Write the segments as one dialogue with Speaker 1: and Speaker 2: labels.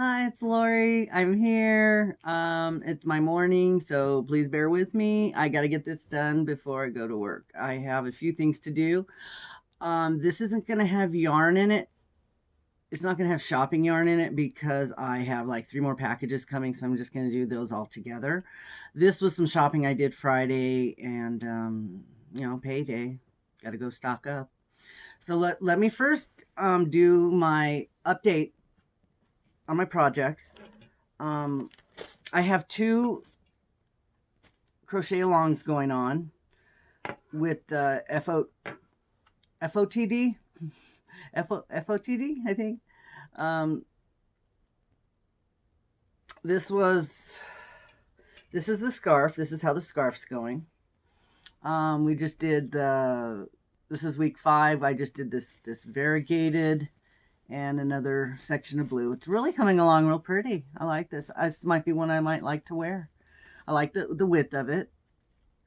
Speaker 1: Hi, it's Lori. I'm here. It's my morning, so please bear with me. I got to get this done before I go to work. I have a few things to do. This isn't going to have yarn in it. It's not going to have shopping yarn in it because I have like 3 more packages coming, so I'm just going to do those all together. This was some shopping I did Friday, and payday. Got to go stock up. So let me first do my update on my projects. Um, I have 2 crochet alongs going on with the FOTD, FOTD, I think. Um, this is the scarf. This is how the scarf's going. We just did this is week 5. I just did this variegated and another section of blue. It's really coming along real pretty. I like this. This might be one I might like to wear. I like the width of it.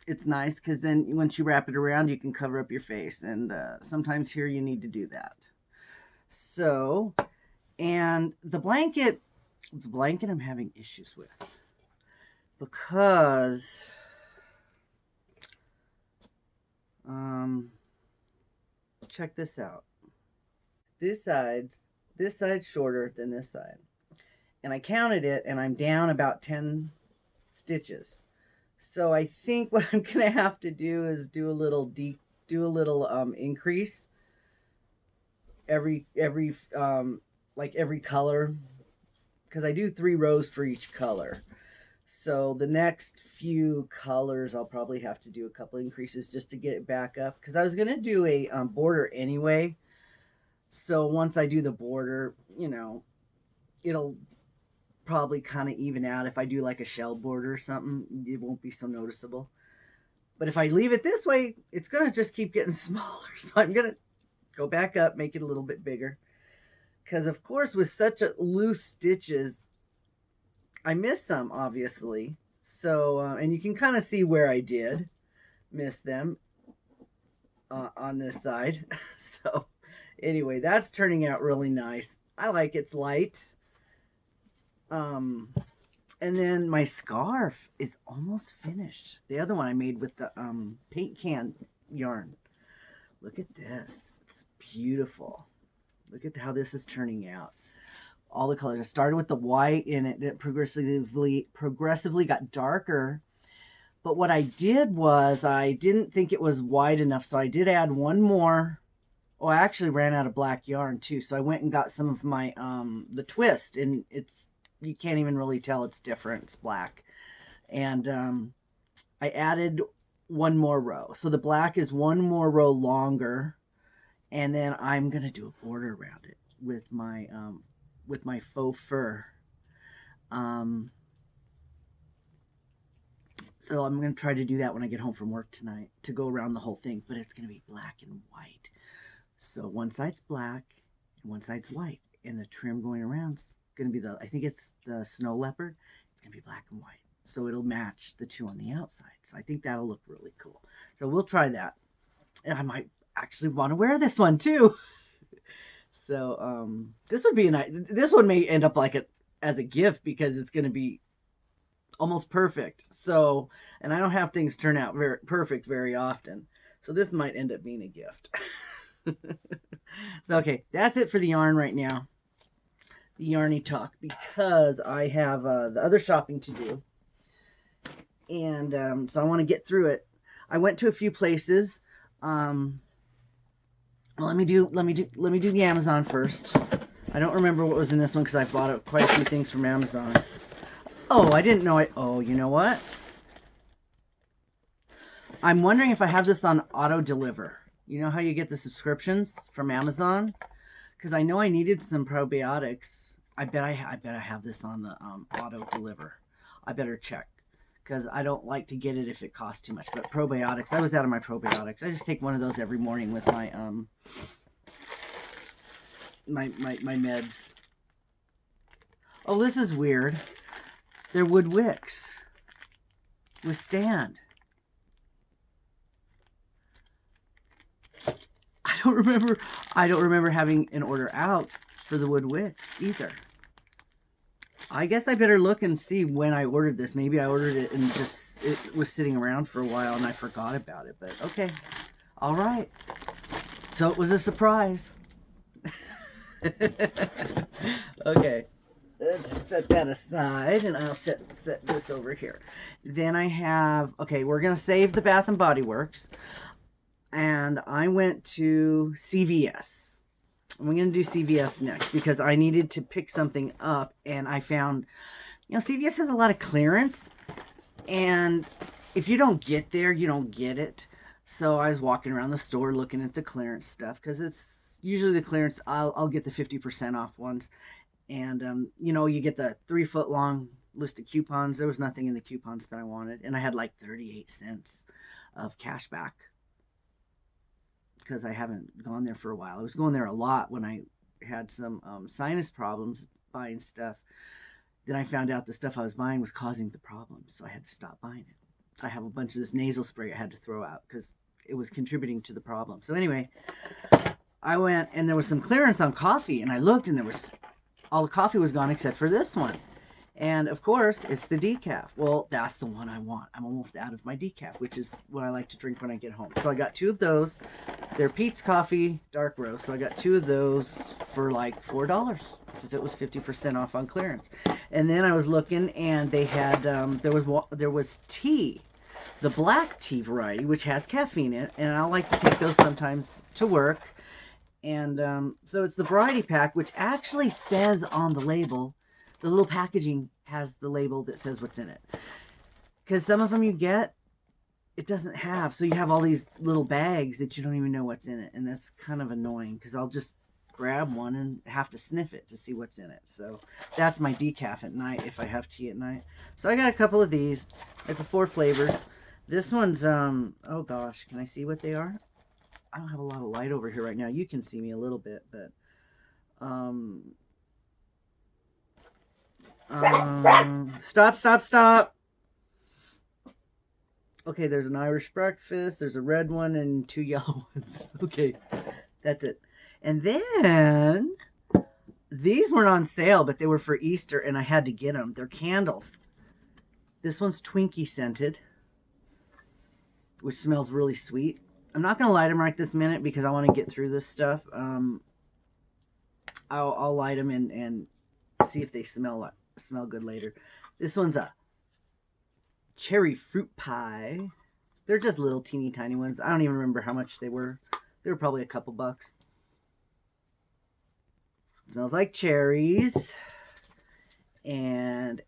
Speaker 1: It's nice because then once you wrap it around, you can cover up your face. And sometimes here you need to do that. So, and the blanket I'm having issues with because check this out. This side's shorter than this side. And I counted it and I'm down about 10 stitches. So I think what I'm going to have to do is do a little increase every color, because I do 3 rows for each color. So the next few colors I'll probably have to do a couple increases just to get it back up, because I was going to do a border anyway. So once I do the border, it'll probably kind of even out. If I do like a shell border or something, it won't be so noticeable. But if I leave it this way, it's going to just keep getting smaller. So I'm going to go back up, make it a little bit bigger. Because, of course, with such a loose stitches, I missed some, obviously. So, and you can kind of see where I did miss them on this side. So, anyway, that's turning out really nice. I like it's light. And then my scarf is almost finished. The other one I made with the paint can yarn. Look at this. It's beautiful. Look at how this is turning out. All the colors. I started with the white and it progressively got darker. But what I did was I didn't think it was wide enough, so I did add one more. Oh, I actually ran out of black yarn too, so I went and got some of my the twist, and you can't even really tell it's different. It's black. And I added one more row. So the black is one more row longer. And then I'm going to do a border around it with my faux fur. So I'm going to try to do that when I get home from work tonight, to go around the whole thing. But it's going to be black and white. So one side's black and one side's white. And the trim going around's going to be I think it's the snow leopard. It's going to be black and white. So it'll match the 2 on the outside. So I think that'll look really cool. So we'll try that. And I might actually want to wear this one too. So this would be this one may end up as a gift, because it's going to be almost perfect. So, and I don't have things turn out very perfect very often. So this might end up being a gift. So, okay, that's it for the yarn right now. The yarny talk, because I have the other shopping to do. And so I want to get through it. I went to a few places. Well, let me do the Amazon first. I don't remember what was in this one because I bought quite a few things from Amazon. Oh, I didn't know oh, you know what? I'm wondering if I have this on auto deliver. You know how you get the subscriptions from Amazon? Because I know I needed some probiotics. I bet I have this on the auto deliver. I better check, because I don't like to get it if it costs too much. But probiotics, I was out of my probiotics. I just take one of those every morning with my my meds. Oh, this is weird. They're wood wicks with stand. I don't remember having an order out for the wood wicks either. I guess I better look and see when I ordered this. Maybe I ordered it and just it was sitting around for a while and I forgot about it. But okay, all right. So it was a surprise. Okay, let's set that aside and I'll set this over here. Then I have, okay, we're going to save the Bath and Body Works. And I went to CVS. I'm going to do CVS next because I needed to pick something up and I found, CVS has a lot of clearance and if you don't get there, you don't get it. So I was walking around the store looking at the clearance stuff because it's usually the clearance. I'll get the 50% off ones. And, you get the 3-foot long list of coupons. There was nothing in the coupons that I wanted. And I had like 38 cents of cash back because I haven't gone there for a while. I was going there a lot when I had some sinus problems buying stuff. Then I found out the stuff I was buying was causing the problems, so I had to stop buying it. I have a bunch of this nasal spray I had to throw out because it was contributing to the problem. So anyway, I went and there was some clearance on coffee, and I looked and all the coffee was gone except for this one. And of course, it's the decaf. Well, that's the one I want. I'm almost out of my decaf, which is what I like to drink when I get home. So I got 2 of those. They're Pete's Coffee Dark Roast. So I got 2 of those for like $4 because it was 50% off on clearance. And then I was looking, and they had there was tea, the black tea variety, which has caffeine in it, and I like to take those sometimes to work. And so it's the variety pack, which actually says on the label. The little packaging has the label that says what's in it. Because some of them you get, it doesn't have. So you have all these little bags that you don't even know what's in it. And that's kind of annoying because I'll just grab one and have to sniff it to see what's in it. So that's my decaf at night if I have tea at night. So I got a couple of these. It's 4 flavors. This one's, oh gosh, can I see what they are? I don't have a lot of light over here right now. You can see me a little bit, but, stop. Okay, there's an Irish breakfast, there's a red one, and 2 yellow ones. Okay, that's it. And then, these weren't on sale, but they were for Easter, and I had to get them. They're candles. This one's Twinkie scented, which smells really sweet. I'm not going to light them right this minute because I want to get through this stuff. I'll light them and see if they smell good later. This one's a cherry fruit pie. They're just little teeny tiny ones. I don't even remember how much they were. They were probably a couple bucks. Smells like cherries and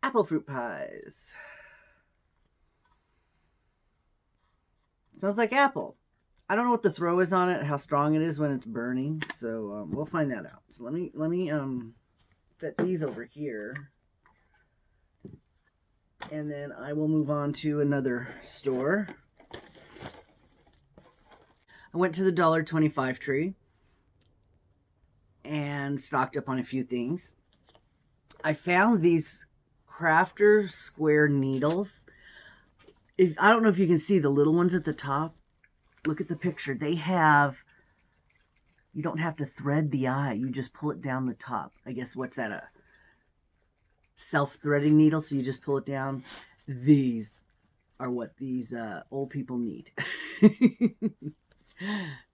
Speaker 1: apple fruit pies. Smells like apple. I don't know what the throw is on it, how strong it is when it's burning, so we'll find that out. So let me set these over here, and then I will move on to another store. I went to the $1.25 tree and stocked up on a few things. I found these Crafter square needles. I don't know if you can see the little ones at the top. Look at the picture. They have, you don't have to thread the eye. You just pull it down the top. I guess, what's that, a self-threading needle? So you just pull it down. These are what these old people need.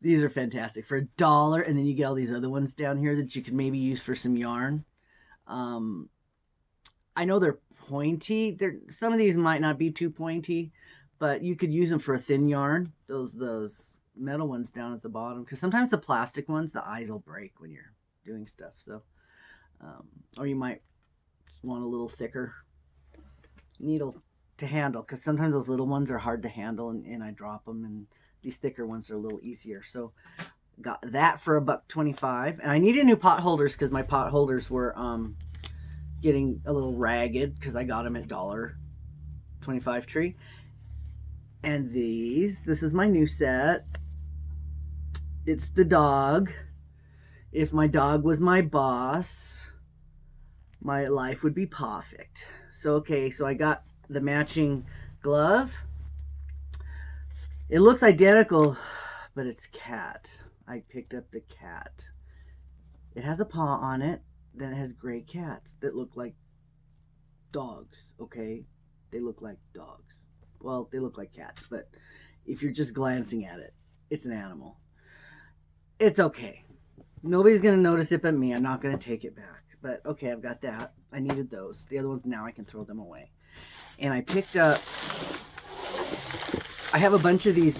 Speaker 1: These are fantastic. For $1, and then you get all these other ones down here that you could maybe use for some yarn. I know they're pointy. Some of these might not be too pointy, but you could use them for a thin yarn. Those metal ones down at the bottom, because sometimes the plastic ones, the eyes will break when you're doing stuff. So, or you might want a little thicker needle to handle, because sometimes those little ones are hard to handle, and I drop them, and these thicker ones are a little easier. So, got that for $1.25, and I needed new pot holders because my pot holders were getting a little ragged because I got them at $1.25 tree. And this is my new set. It's the dog. If my dog was my boss, my life would be perfect. So, okay, so I got the matching glove. It looks identical, but it's cat. I picked up the cat. It has a paw on it. Then it has gray cats that look like dogs, okay? They look like dogs. Well, they look like cats, but if you're just glancing at it, it's an animal. It's okay. Nobody's going to notice it but me. I'm not going to take it back. But okay, I've got that. I needed those. The other ones, now I can throw them away. And I picked up, I have a bunch of these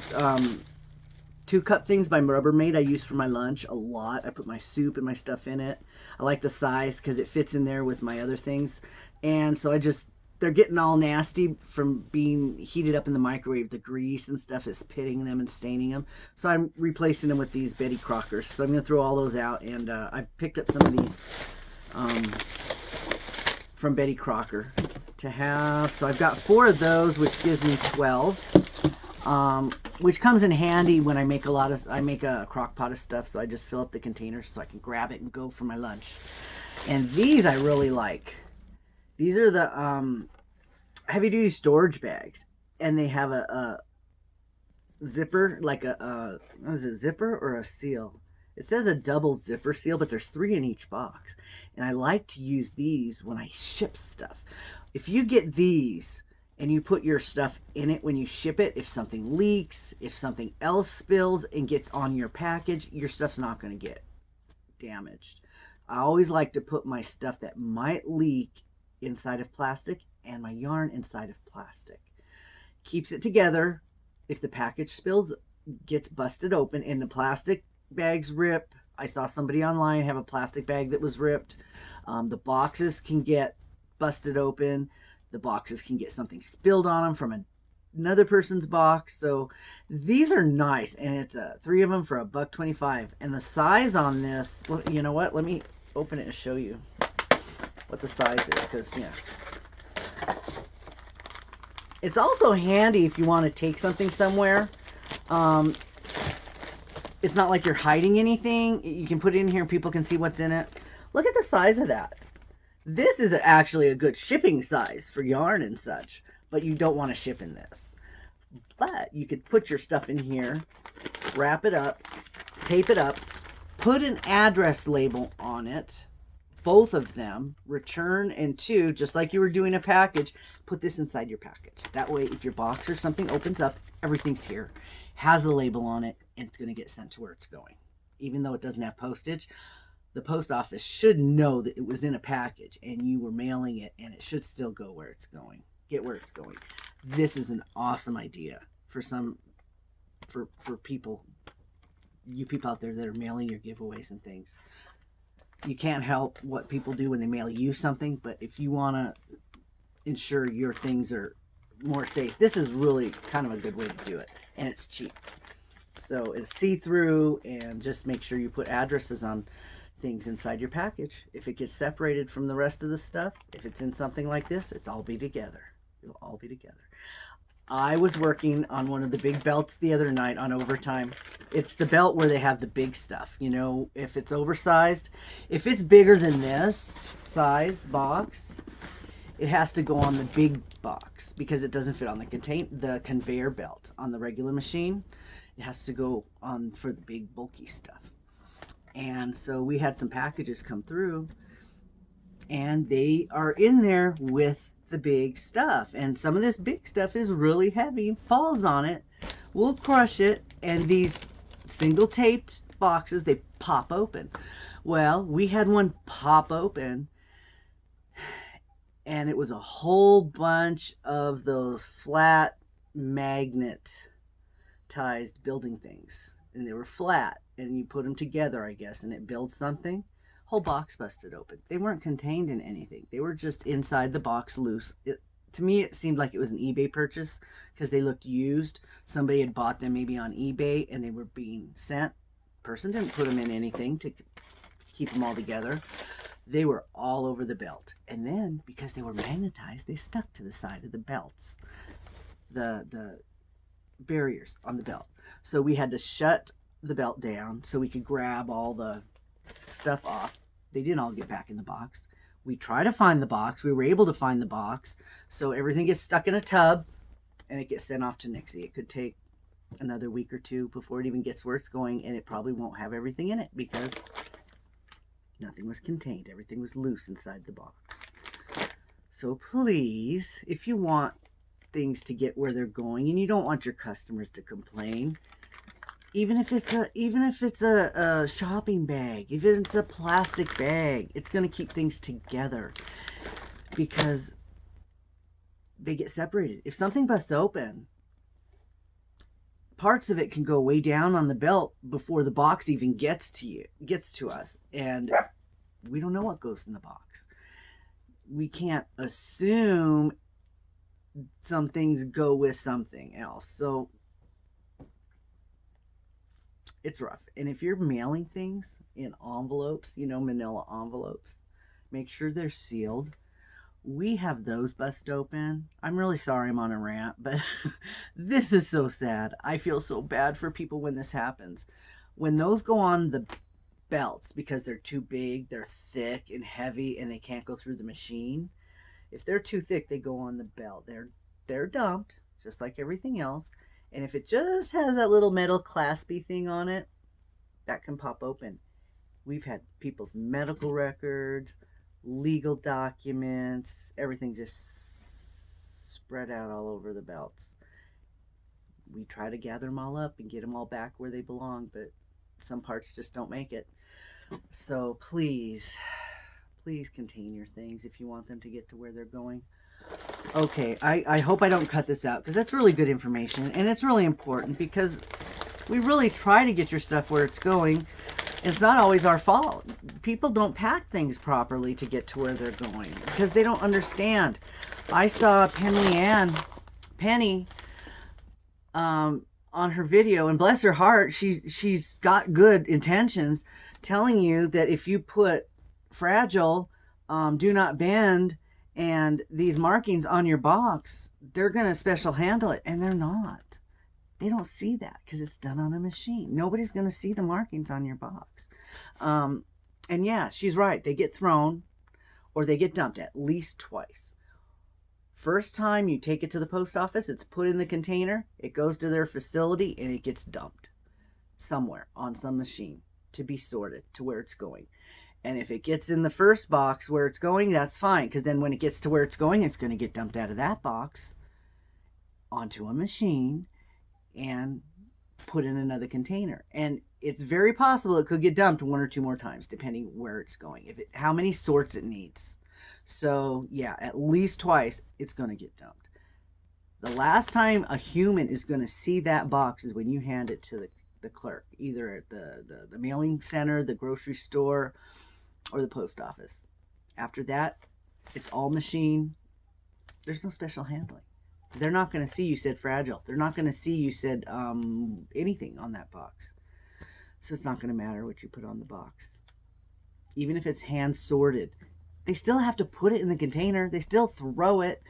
Speaker 1: 2-cup things by Rubbermaid I use for my lunch a lot. I put my soup and my stuff in it. I like the size because it fits in there with my other things. And so they're getting all nasty from being heated up in the microwave. The grease and stuff is pitting them and staining them. So I'm replacing them with these Betty Crockers. So I'm going to throw all those out. And I picked up some of these from Betty Crocker to have. So I've got 4 of those, which gives me 12. Which comes in handy when I make a crock pot of stuff, so I just fill up the containers so I can grab it and go for my lunch. And these I really like. These are the heavy duty storage bags, and they have a zipper, like what is it, zipper or a seal? It says a double zipper seal, but there's 3 in each box. And I like to use these when I ship stuff. If you get these and you put your stuff in it when you ship it, if something leaks, if something else spills and gets on your package, your stuff's not going to get damaged. I always like to put my stuff that might leak inside of plastic and my yarn inside of plastic. Keeps it together. If the package spills, gets busted open and the plastic bags rip. I saw somebody online have a plastic bag that was ripped. The boxes can get busted open. The boxes can get something spilled on them from another person's box. So these are nice, and it's 3 of them for $1.25. And the size on this, you know what? Let me open it and show you what the size is, because yeah, it's also handy if you want to take something somewhere. It's not like you're hiding anything. You can put it in here and people can see what's in it. Look at the size of that. This is actually a good shipping size for yarn and such, but you don't want to ship in this. But you could put your stuff in here, wrap it up, tape it up, put an address label on it, both of them, return, and 2, just like you were doing a package, put this inside your package. That way, if your box or something opens up, everything's here, has the label on it, and it's going to get sent to where it's going. Even though it doesn't have postage, the post office should know that it was in a package and you were mailing it, and it should still go where it's going. Get where it's going. This is an awesome idea for people, you people out there that are mailing your giveaways and things. You can't help what people do when they mail you something, but if you want to ensure your things are more safe, this is really kind of a good way to do it, and it's cheap. So it's see-through, and just make sure you put addresses on things inside your package. If it gets separated from the rest of the stuff, if it's in something like this, it's all be together. It'll all be together. I was working on one of the big belts the other night on overtime. It's the belt where they have the big stuff. You know, if it's oversized, if it's bigger than this size box, it has to go on the big box because it doesn't fit on the conveyor belt on the regular machine. It has to go on for the big bulky stuff. And so we had some packages come through, and they are in there with the big stuff. And some of this big stuff is really heavy, falls on it, we'll crush it, and these single taped boxes, they pop open. Well, we had one pop open, and it was a whole bunch of those flat magnetized building things. And they were flat, and you put them together, I guess, and it builds something. Whole box busted open. They weren't contained in anything. They were just inside the box loose. To me, it seemed like it was an eBay purchase because they looked used. Somebody had bought them maybe on eBay, and they were being sent. Person didn't put them in anything to keep them all together. They were all over the belt. And then, because they were magnetized, they stuck to the side of the belts. The barriers on the belt. So we had to shut the belt down so we could grab all the stuff off. They didn't all get back in the box. We tried to find the box. We were able to find the box. So everything gets stuck in a tub and it gets sent off to Nixie. It could take another week or 2 before it even gets where it's going, and it probably won't have everything in it because nothing was contained. Everything was loose inside the box. So please, if you want things to get where they're going and you don't want your customers to complain, even if it's a shopping bag, even if it's a plastic bag, it's going to keep things together because they get separated. If something busts open, parts of it can go way down on the belt before the box even gets to us, and we don't know what goes in the box. We can't assume some things go with something else. So it's rough. And if you're mailing things in envelopes, manila envelopes, make sure they're sealed. We have those bust open. I'm really sorry I'm on a rant, but this is so sad. I feel so bad for people when this happens. When those go on the belts because they're too big, they're thick and heavy, and they can't go through the machine. If they're too thick, they go on the belt. They're dumped, just like everything else. And if it just has that little metal claspy thing on it, that can pop open. We've had people's medical records, legal documents, everything just spread out all over the belts. We try to gather them all up and get them all back where they belong, but some parts just don't make it. So please contain your things if you want them to get to where they're going. Okay, I hope I don't cut this out because that's really good information and it's really important because we really try to get your stuff where it's going. It's not always our fault. People don't pack things properly to get to where they're going because they don't understand. I saw Penny on her video, and bless her heart, she's got good intentions, telling you that if you put fragile, do not bend, and these markings on your box, they're going to special handle it, and they're not. They don't see that because it's done on a machine. Nobody's going to see the markings on your box. And yeah, she's right. They get thrown or they get dumped at least twice. First time you take it to the post office, it's put in the container, it goes to their facility, and it gets dumped somewhere on some machine to be sorted to where it's going. And if it gets in the first box where it's going, that's fine, because then when it gets to where it's going to get dumped out of that box onto a machine and put in another container. And it's very possible it could get dumped one or two more times, depending where it's going, how many sorts it needs. So yeah, at least twice it's going to get dumped. The last time a human is going to see that box is when you hand it to the clerk, either at the mailing center, the grocery store, or the post office. After that, it's all machine. There's no special handling. They're not going to see you said fragile. They're not going to see you said anything on that box. So it's not going to matter what you put on the box. Even if it's hand sorted, they still have to put it in the container. They still throw it.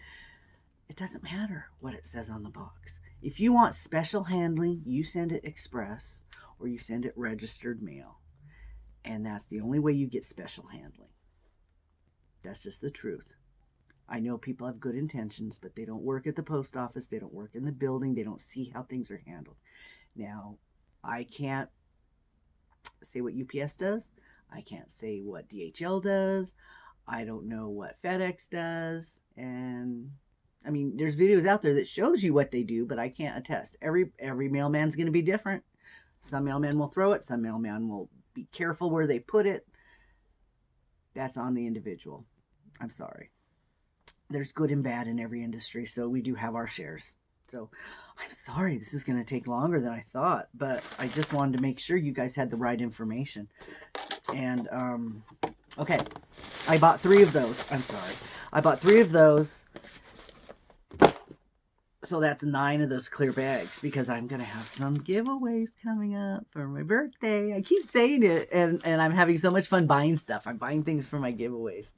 Speaker 1: It doesn't matter what it says on the box. If you want special handling, you send it express or you send it registered mail. And that's the only way you get special handling. That's just the truth. I know people have good intentions, but they don't work at the post office. They don't work in the building. They don't see how things are handled. Now, I can't say what UPS does. I can't say what DHL does. I don't know what FedEx does. And I mean, there's videos out there that shows you what they do, but I can't attest. Every mailman's going to be different. Some mailmen will throw it. Some mailmen will be careful where they put it. That's on the individual. I'm sorry. There's good and bad in every industry, so we do have our shares. So I'm sorry this is going to take longer than I thought, but I just wanted to make sure you guys had the right information. And okay, I bought 3 of those. I'm sorry. I bought 3 of those. So that's 9 of those clear bags because I'm going to have some giveaways coming up for my birthday. I keep saying it, and I'm having so much fun buying stuff. I'm buying things for my giveaways.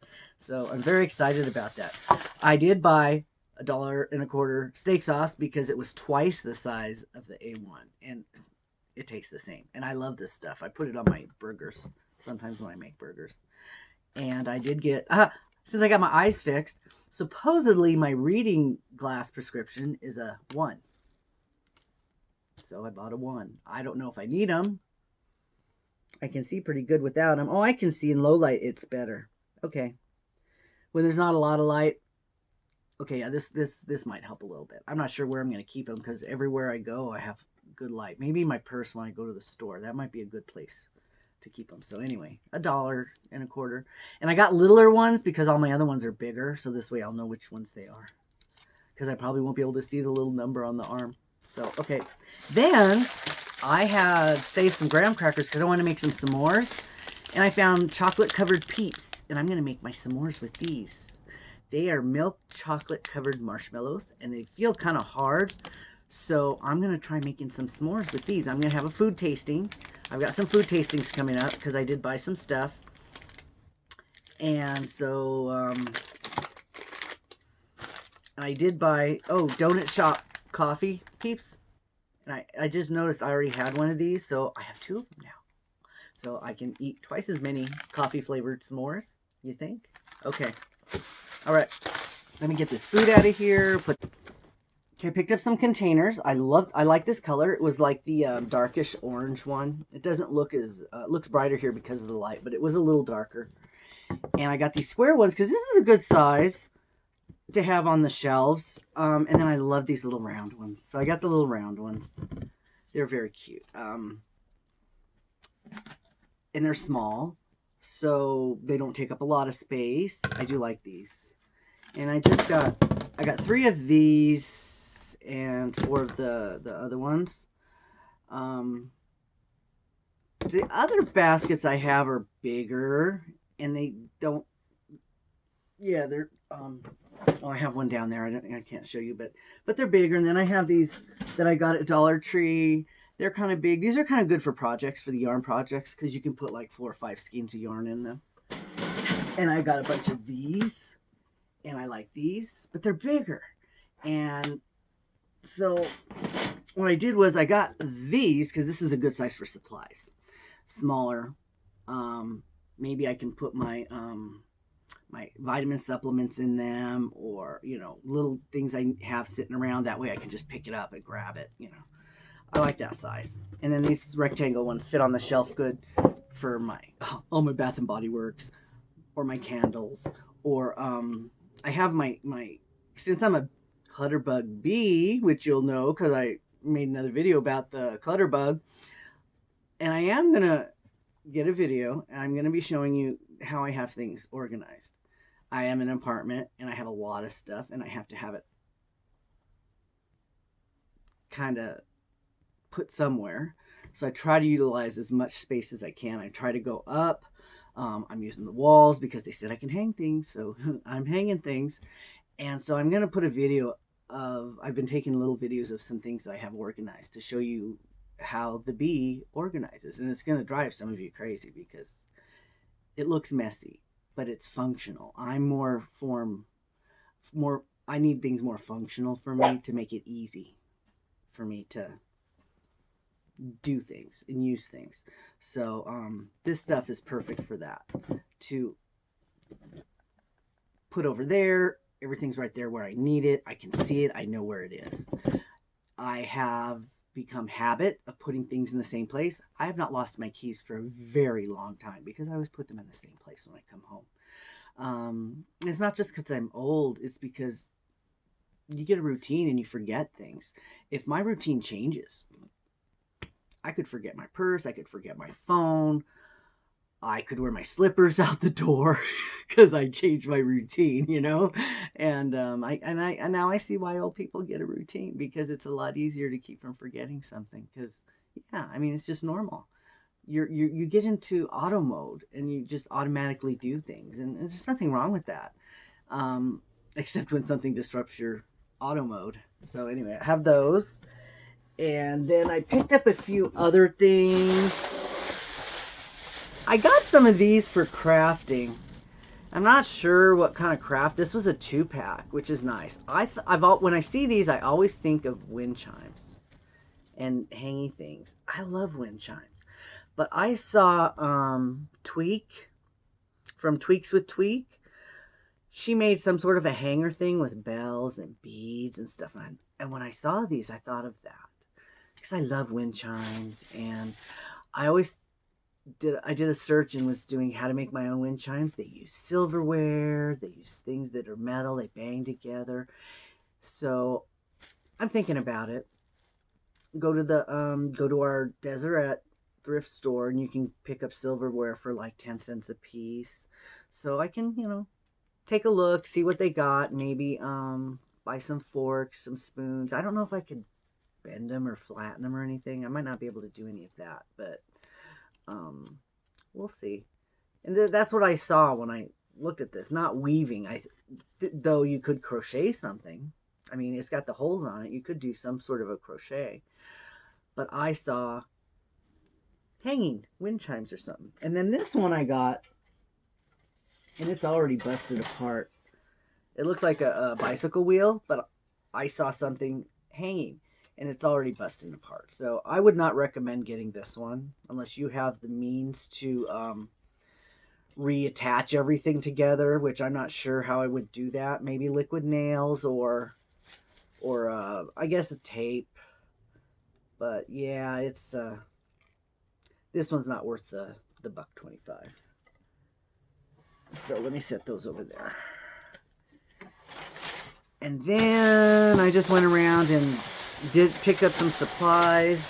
Speaker 1: So I'm very excited about that. I did buy $1.25 steak sauce because it was twice the size of the A1. And it tastes the same. And I love this stuff. I put it on my burgers sometimes when I make burgers. And I did get... since I got my eyes fixed, supposedly my reading glass prescription is a 1. So I bought a 1. I don't know if I need them. I can see pretty good without them. Oh, I can see in low light it's better. Okay. When there's not a lot of light, Okay, yeah, this might help a little bit. I'm not sure where I'm going to keep them because everywhere I go, I have good light. Maybe my purse when I go to the store. That might be a good place to keep them. So anyway, $1.25. And I got littler ones because all my other ones are bigger. So this way I'll know which ones they are. Because I probably won't be able to see the little number on the arm. So, okay. Then I had saved some graham crackers because I want to make some s'mores. And I found chocolate covered Peeps. And I'm going to make my s'mores with these. They are milk chocolate covered marshmallows. And they feel kind of hard. So I'm going to try making some s'mores with these. I'm going to have a food tasting. I've got some food tastings coming up because I did buy some stuff. And so I did buy, Donut Shop coffee Peeps. And I just noticed I already had one of these, so I have 2 of them now. So I can eat twice as many coffee flavored s'mores, you think? Okay. All right. Let me get this food out of here. Okay, I picked up some containers. I like this color. It was like the darkish orange one. It doesn't look as, looks brighter here because of the light, but it was a little darker. And I got these square ones because this is a good size to have on the shelves. And then I love these little round ones. So I got the little round ones. They're very cute. And they're small, so they don't take up a lot of space. I do like these. And I got 3 of these and 4 of the other ones. The other baskets I have are bigger, and they don't, yeah, they're, I have one down there. I can't show you, but they're bigger. And then I have these that I got at Dollar Tree. They're kind of big. These are kind of good for projects, for the yarn projects, because you can put like 4 or 5 skeins of yarn in them. And I got a bunch of these, and I like these, but they're bigger. And so what I did was I got these because this is a good size for supplies. Smaller. Maybe I can put my my vitamin supplements in them, or little things I have sitting around. That way I can just pick it up and grab it. I like that size. And then these rectangle ones fit on the shelf good for my all my Bath and Body Works, or my candles, or I have my since I'm a clutterbug bee, which you'll know because I made another video about the clutterbug, and I am gonna get a video and I'm gonna be showing you how I have things organized. I am in an apartment and I have a lot of stuff, and I have to have it kind of put somewhere. So I try to utilize as much space as I can. I try to go up. I'm using the walls because they said I can hang things, so I'm hanging things. And so I'm going to put a video of, I've been taking little videos of some things that I have organized to show you how the bee organizes. And it's going to drive some of you crazy because it looks messy, but it's functional. I'm I need things more functional for me to make it easy for me to do things and use things. So this stuff is perfect for that, to put over there. Everything's right there where I need it. I can see it. I know where it is. I have become habit of putting things in the same place. I have not lost my keys for a very long time because I always put them in the same place when I come home. It's not just because I'm old. It's because you get a routine and you forget things. If my routine changes, I could forget my purse. I could forget my phone. I could wear my slippers out the door because I changed my routine, And now I see why old people get a routine, because it's a lot easier to keep from forgetting something. Because it's just normal. You get into auto mode and you just automatically do things, and there's nothing wrong with that, except when something disrupts your auto mode. So anyway, I have those, and then I picked up a few other things. I got some of these for crafting. I'm not sure what kind of craft. This was a 2-pack, which is nice. When I see these, I always think of wind chimes and hanging things. I love wind chimes. But I saw Tweak from Tweaks with Tweak. She made some sort of a hanger thing with bells and beads and stuff. And when I saw these, I thought of that, because I love wind chimes, and I always I did a search and was doing how to make my own wind chimes. They use silverware, they use things that are metal, they bang together. So I'm thinking about it. Go to our Deseret thrift store and you can pick up silverware for like 10 cents a piece. So I can, take a look, see what they got, maybe buy some forks, some spoons. I don't know if I could bend them or flatten them or anything. I might not be able to do any of that, but we'll see. And that's what I saw when I looked at this. Not weaving. Though you could crochet something. I mean, it's got the holes on it. You could do some sort of a crochet. But I saw hanging wind chimes or something. And then this one I got, and it's already busted apart. It looks like a bicycle wheel, but I saw something hanging, and it's already busting apart. So I would not recommend getting this one unless you have the means to reattach everything together, which I'm not sure how I would do that. Maybe liquid nails or I guess a tape. But yeah, it's this one's not worth the $1.25. So let me set those over there. And then I just went around and did pick up some supplies.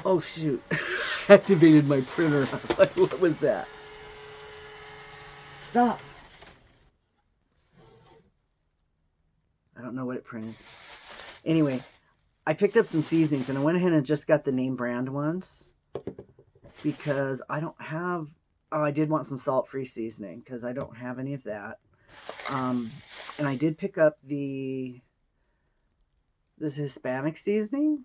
Speaker 1: Oh shoot. Activated my printer. What was that? Stop. I don't know what it printed. Anyway, I picked up some seasonings and I went ahead and just got the name brand ones because I don't have... Oh, I did want some salt-free seasoning because I don't have any of that. And I did pick up this Hispanic seasoning.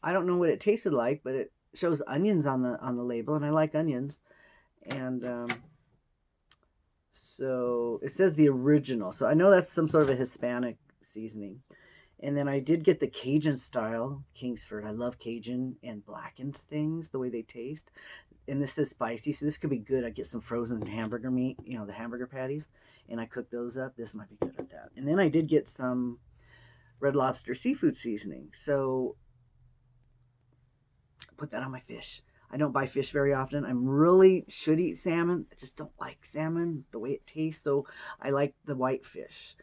Speaker 1: I don't know what it tasted like, but it shows onions on the label, and I like onions. And so it says the original. So I know that's some sort of a Hispanic seasoning. And then I did get the Cajun style Kingsford. I love Cajun and blackened things, the way they taste. And this is spicy, so this could be good. I get some frozen hamburger meat, the hamburger patties, and I cook those up. This might be good at that. And then I did get some Red Lobster seafood seasoning. So I put that on my fish. I don't buy fish very often. I really should eat salmon. I just don't like salmon, the way it tastes. So I like the white fish.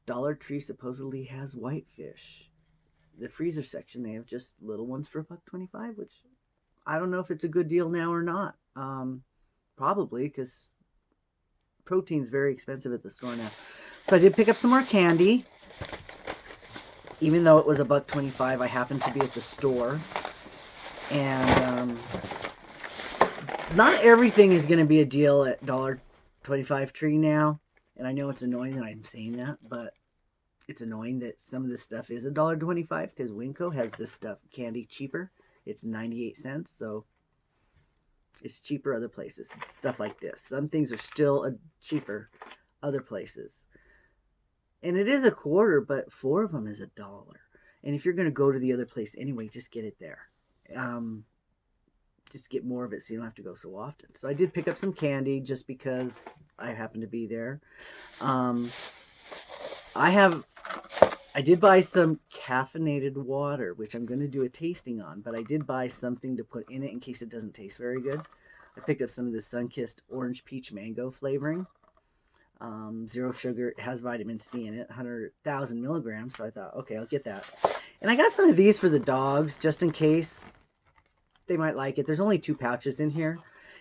Speaker 1: Dollar Tree supposedly has white fish. The freezer section, they have just little ones for $1.25, which I don't know if it's a good deal now or not. Probably, because protein's very expensive at the store now. So I did pick up some more candy. Even though it was $1.25, I happened to be at the store. And not everything is going to be a deal at $1.25 Tree now. And I know it's annoying that I'm saying that, but it's annoying that some of this stuff is $1.25 because Winco has this stuff, candy, cheaper. It's 98 cents, so it's cheaper other places. Stuff like this. Some things are still cheaper other places. And it is a quarter, but 4 of them is $1. And if you're going to go to the other place anyway, just get it there. Just get more of it so you don't have to go so often. So I did pick up some candy just because I happened to be there. I did buy some caffeinated water, which I'm going to do a tasting on, but I did buy something to put in it in case it doesn't taste very good. I picked up some of the Sunkissed Orange Peach Mango flavoring. Zero sugar. It has vitamin C in it, 100,000 milligrams, so I thought, okay, I'll get that. And I got some of these for the dogs, just in case they might like it. There's only 2 pouches in here,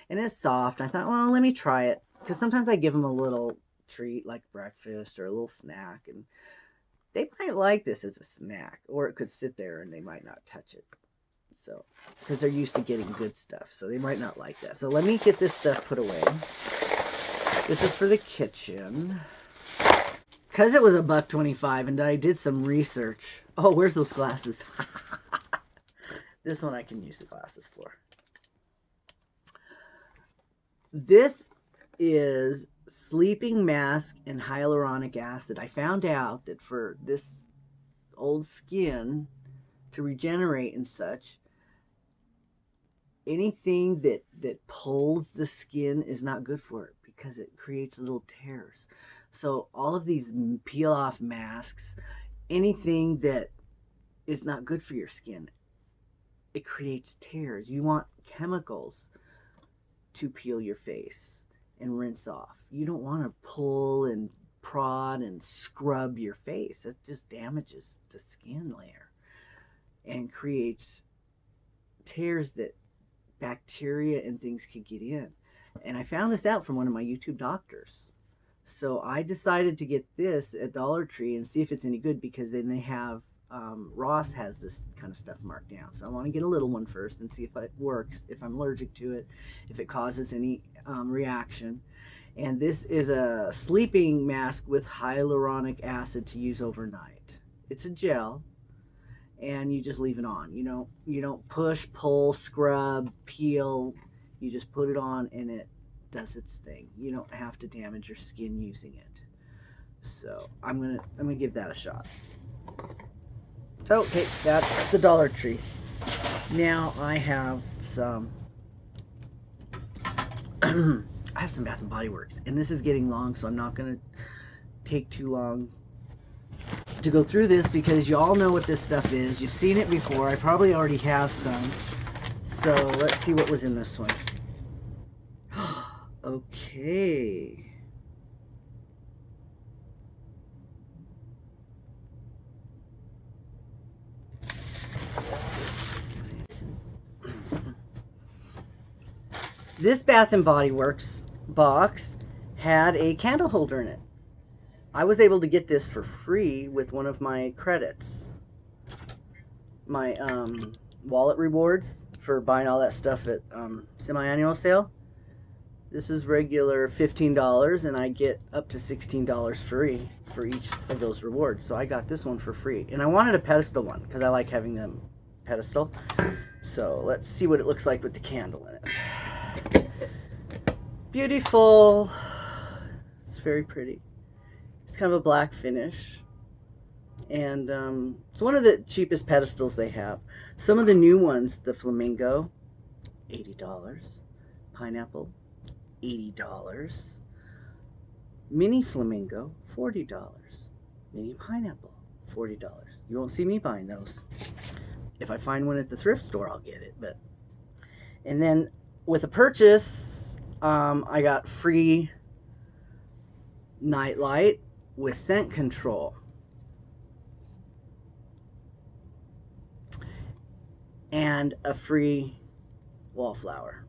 Speaker 1: and it's soft. I thought, well, let me try it, because sometimes I give them a little treat, like breakfast or a little snack, and they might like this as a snack, or it could sit there and they might not touch it. So, because they're used to getting good stuff, so they might not like that. So let me get this stuff put away. This is for the kitchen. Because it was $1.25 and I did some research. Oh, where's those glasses? This one I can use the glasses for. This is sleeping mask and hyaluronic acid. I found out that for this old skin to regenerate and such, anything that pulls the skin is not good for it because it creates little tears. So all of these peel off masks, anything that is not good for your skin. It creates tears. You want chemicals to peel your face and rinse off. You don't want to pull and prod and scrub your face. That just damages the skin layer and creates tears that bacteria and things could get in. And I found this out from one of my YouTube doctors. So I decided to get this at Dollar Tree and see if it's any good, because then they have Ross has this kind of stuff marked down. So I want to get a little one first and see if it works, if I'm allergic to it, if it causes any reaction. And this is a sleeping mask with hyaluronic acid to use overnight. It's a gel, and you just leave it on. You don't push, pull, scrub, peel. You just put it on and it does its thing. You don't have to damage your skin using it. So I'm gonna give that a shot. So okay, that's the Dollar Tree. Now I have some I have some Bath and Body Works, and this is getting long, so I'm not gonna take too long to go through this, because you all know what this stuff is. You've seen it before. I probably already have some. So let's see what was in this one. Okay. This Bath and Body Works box had a candle holder in it. I was able to get this for free with one of my credits. My wallet rewards for buying all that stuff at semi-annual sale. This is regular $15, and I get up to $16 free for each of those rewards. So I got this one for free. And I wanted a pedestal one because I like having them pedestal. So let's see what it looks like with the candle in it. Beautiful. It's very pretty. It's kind of a black finish. And it's one of the cheapest pedestals they have. Some of the new ones, the flamingo, $80. Pineapple, $80. Mini flamingo, $40. Mini pineapple, $40. You won't see me buying those. If I find one at the thrift store, I'll get it. And then with a purchase, I got free nightlight with scent control. And a free wallflower.